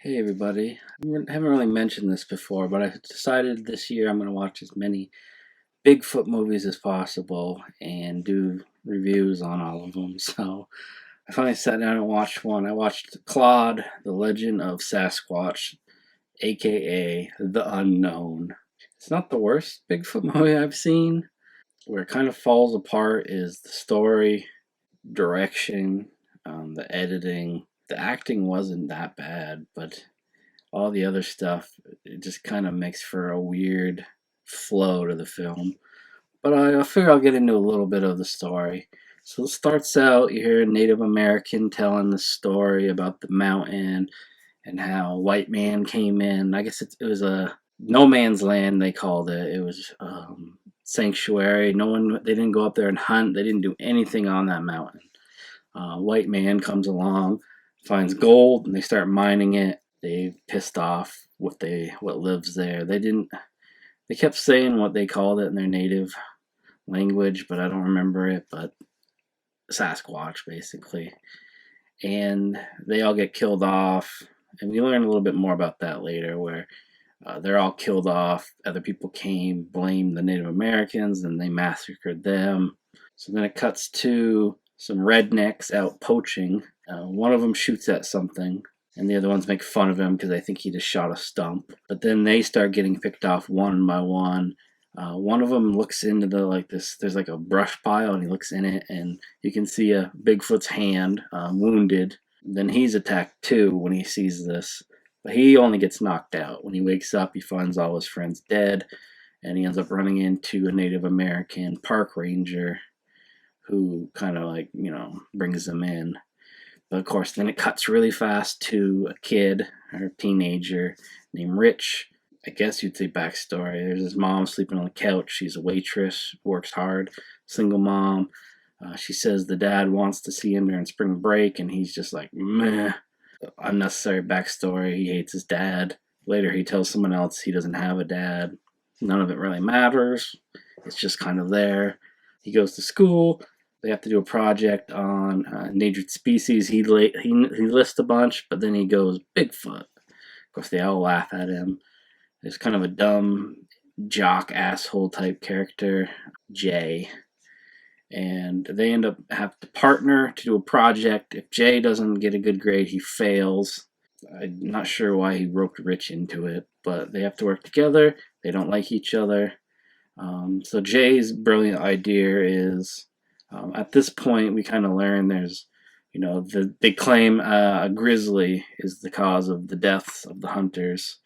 Hey everybody. Haven't really mentioned this before, but I decided this year I'm going to watch as many Bigfoot movies as possible and do reviews on all of them. So I finally sat down and watched one. I watched Claude, The Legend of Sasquatch, aka The Unknown. It's not the worst Bigfoot movie I've seen. Where it kind of falls apart is the story, direction, the editing. The acting wasn't that bad, but all the other stuff, it just kind of makes for a weird flow to the film. But I figure I'll get into a little bit of the story. So it starts out, you hear a Native American telling the story about the mountain and how a white man came in. I guess it was a no man's land, they called it. It was sanctuary. No one, they didn't go up there and hunt. They didn't do anything on that mountain. White man comes along, finds gold, and they start mining it. They pissed off what lives there. They didn't. They kept saying what they called it in their native language, but I don't remember it. But Sasquatch, basically, and they all get killed off. And we learn a little bit more about that later, where they're all killed off. Other people came, blamed the Native Americans, and they massacred them. So then it cuts to some rednecks out poaching. One of them shoots at something, and the other ones make fun of him because they think he just shot a stump. But then they start getting picked off one by one. One of them looks into this. There's like a brush pile, and he looks in it, and you can see a Bigfoot's hand, wounded. Then he's attacked too when he sees this, but he only gets knocked out. When he wakes up, he finds all his friends dead, and he ends up running into a Native American park ranger who kind of brings him in. But of course, then it cuts really fast to a kid or a teenager named Rich. I guess you'd say backstory. There's his mom sleeping on the couch. She's a waitress, works hard, single mom. She says the dad wants to see him during spring break, and he's just like, meh. Unnecessary backstory. He hates his dad. Later, he tells someone else he doesn't have a dad. None of it really matters. It's just kind of there. He goes to school. They have to do a project on endangered species. He lists a bunch, but then he goes Bigfoot. Of course, they all laugh at him. There's kind of a dumb jock asshole type character, Jay, and they end up have to partner to do a project. If Jay doesn't get a good grade, he fails. I'm not sure why he roped Rich into it, but they have to work together. They don't like each other. So Jay's brilliant idea is, at this point, we kind of learn there's, they claim a grizzly is the cause of the deaths of the hunters,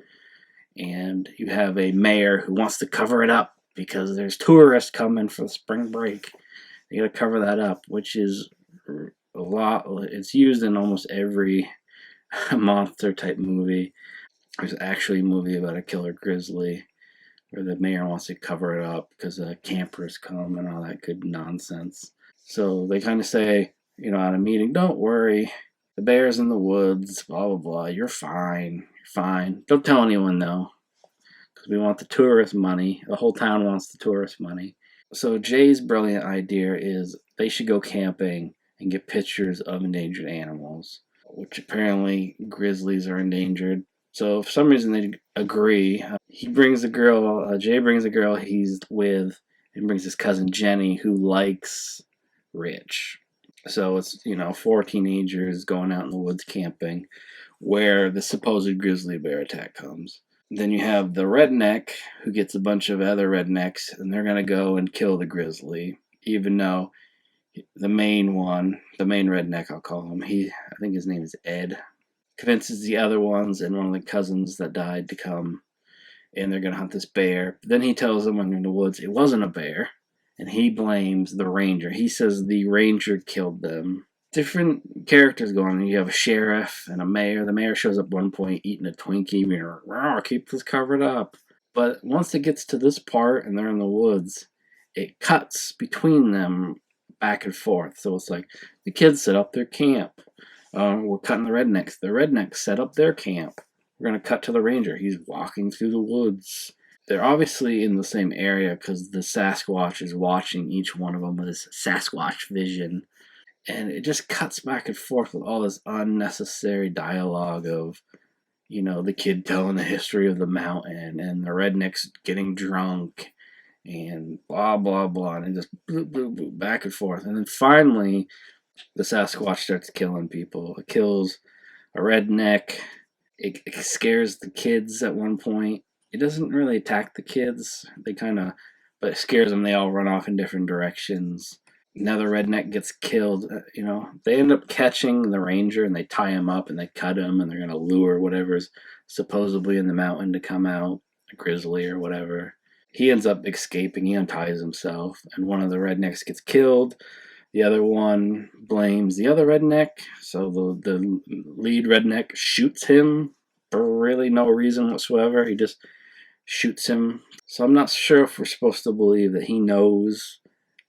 and you have a mayor who wants to cover it up because there's tourists coming for the spring break. They got to cover that up, which is a lot. It's used in almost every monster type movie. There's actually a movie about a killer grizzly where the mayor wants to cover it up because campers come and all that good nonsense. So they kind of say, at a meeting, don't worry, the bear's in the woods, blah, blah, blah, you're fine, you're fine. Don't tell anyone though, because we want the tourist money. The whole town wants the tourist money. So Jay's brilliant idea is they should go camping and get pictures of endangered animals, which apparently grizzlies are endangered. So for some reason they agree. He brings a girl. Jay brings a girl he's with, and brings his cousin Jenny, who likes Rich. So it's four teenagers going out in the woods camping, where the supposed grizzly bear attack comes. Then you have the redneck who gets a bunch of other rednecks, and they're going to go and kill the grizzly, even though the main redneck, I'll call him, I think his name is Ed, convinces the other ones and one of the cousins that died to come, and they're going to hunt this bear. But then he tells them when they're in the woods it wasn't a bear, and he blames the ranger. He says the ranger killed them. Different characters going on. You have a sheriff and a mayor. The mayor shows up at one point eating a Twinkie. You're like, keep this covered up. But once it gets to this part and they're in the woods, it cuts between them back and forth. So it's like the kids set up their camp. We're cutting the rednecks. The rednecks set up their camp. We're going to cut to the ranger. He's walking through the woods. They're obviously in the same area because the Sasquatch is watching each one of them with his Sasquatch vision. And it just cuts back and forth with all this unnecessary dialogue of, the kid telling the history of the mountain and the rednecks getting drunk and blah blah blah, and it just bloop, bloop, bloop, back and forth, and then finally the Sasquatch starts killing people. It kills a redneck. It scares the kids at one point. It doesn't really attack the kids. They kind of, but it scares them. They all run off in different directions. Another redneck gets killed. They end up catching the ranger and they tie him up and they cut him and they're gonna lure whatever's supposedly in the mountain to come out, a grizzly or whatever. He ends up escaping. He unties himself, and one of the rednecks gets killed. The other one blames the other redneck, so the lead redneck shoots him for really no reason whatsoever. He just shoots him. So I'm not sure if we're supposed to believe that he knows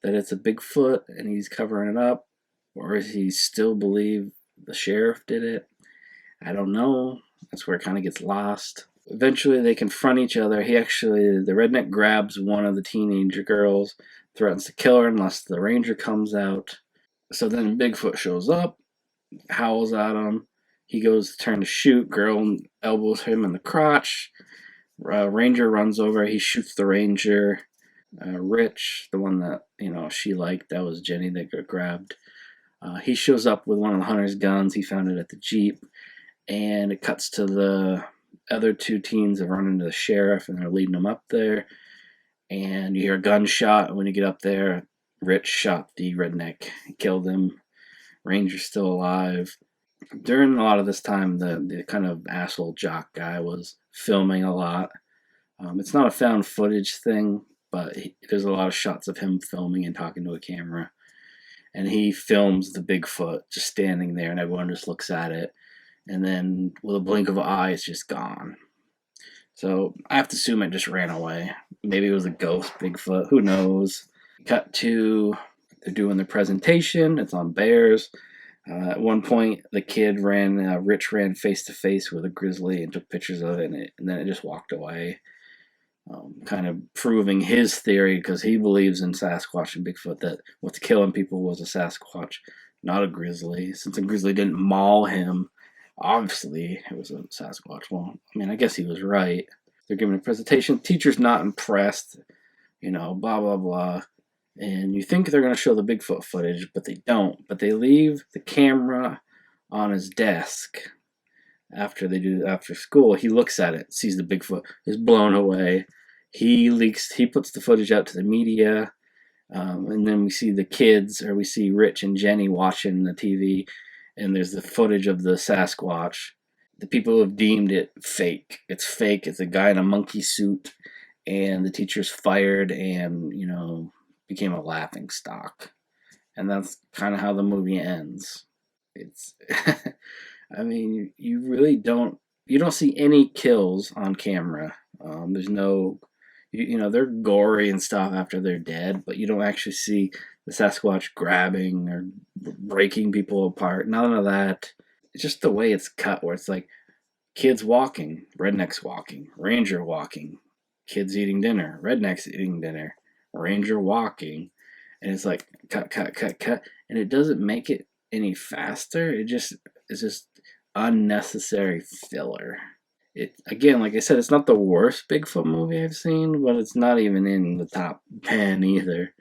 that it's a Bigfoot and he's covering it up, or is he still believe the sheriff did it? I don't know. That's where it kind of gets lost. Eventually, they confront each other. The redneck grabs one of the teenager girls, threatens to kill her unless the ranger comes out. So then Bigfoot shows up, howls at him. He goes to turn to shoot. Girl elbows him in the crotch. Ranger runs over. He shoots the ranger. Rich, the one that she liked, that was Jenny that got grabbed. He shows up with one of the hunter's guns. He found it at the Jeep, and it cuts to the other two teens have run into the sheriff, and they're leading them up there. And you hear a gunshot. And when you get up there, Rich shot the redneck, killed him. Ranger's still alive. During a lot of this time, the kind of asshole jock guy was filming a lot. It's not a found footage thing, but there's a lot of shots of him filming and talking to a camera. And he films the Bigfoot just standing there, and everyone just looks at it. And then with a blink of an eye, it's just gone. So I have to assume it just ran away. Maybe it was a ghost Bigfoot. Who knows? Cut to they're doing their presentation. It's on bears. At one point, Rich ran face to face with a grizzly and took pictures of it, and then it just walked away. Kind of proving his theory, because he believes in Sasquatch and Bigfoot, that what's killing people was a Sasquatch, not a grizzly. Since a grizzly didn't maul him, obviously it was a Sasquatch. Well, I mean, I guess he was right. They're giving a presentation. Teacher's not impressed, blah, blah, blah. And you think they're going to show the Bigfoot footage, but they don't. But they leave the camera on his desk after school. He looks at it, sees the Bigfoot, is blown away. He puts the footage out to the media. And then we see we see Rich and Jenny watching the TV, and there's the footage of the Sasquatch. The people have deemed it fake. It's fake. It's a guy in a monkey suit, and the teacher's fired and, became a laughing stock. And that's kind of how the movie ends. It's, I mean, you don't see any kills on camera. There's no, they're gory and stuff after they're dead, but you don't actually see the Sasquatch grabbing or breaking people apart. None of that. It's just the way it's cut, where it's like kids walking, rednecks walking, ranger walking, kids eating dinner, rednecks eating dinner, ranger walking, and it's like cut, cut, cut, cut, and it doesn't make it any faster. It's just unnecessary filler. It again, like I said, it's not the worst Bigfoot movie I've seen, but it's not even in the top 10 either.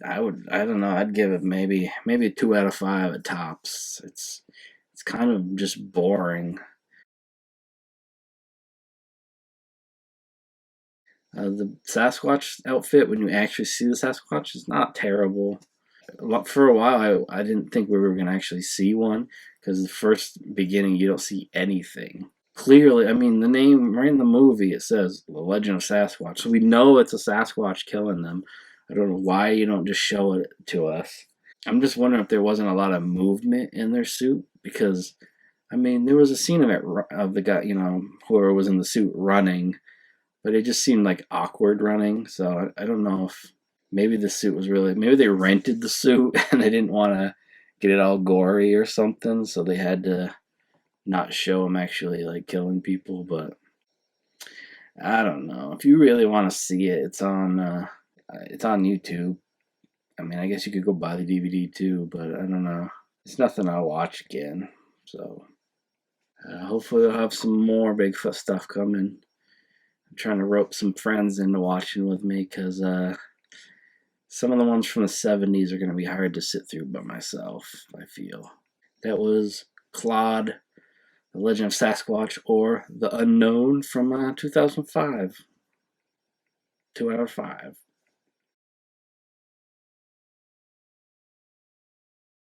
I don't know. I'd give it maybe a 2 out of 5 at tops. It's kind of just boring. The Sasquatch outfit, when you actually see the Sasquatch, is not terrible. For a while, I didn't think we were going to actually see one, because the first beginning, you don't see anything. Clearly, I mean, the name right in the movie, it says The Legend of Sasquatch. So we know it's a Sasquatch killing them. I don't know why you don't just show it to us. I'm just wondering if there wasn't a lot of movement in their suit, because, I mean, there was a scene of the guy, whoever was in the suit running, but it just seemed like awkward running. So I don't know if maybe maybe they rented the suit and they didn't want to get it all gory or something, so they had to not show him actually like killing people. But I don't know. If you really want to see it, it's on YouTube. I mean, I guess you could go buy the DVD too, but I don't know. It's nothing I'll watch again. So Hopefully, we'll have some more Bigfoot stuff coming. I'm trying to rope some friends into watching with me because some of the ones from the 70s are going to be hard to sit through by myself, I feel. That was Claude, The Legend of Sasquatch, or The Unknown from 2005. 2 out of 5.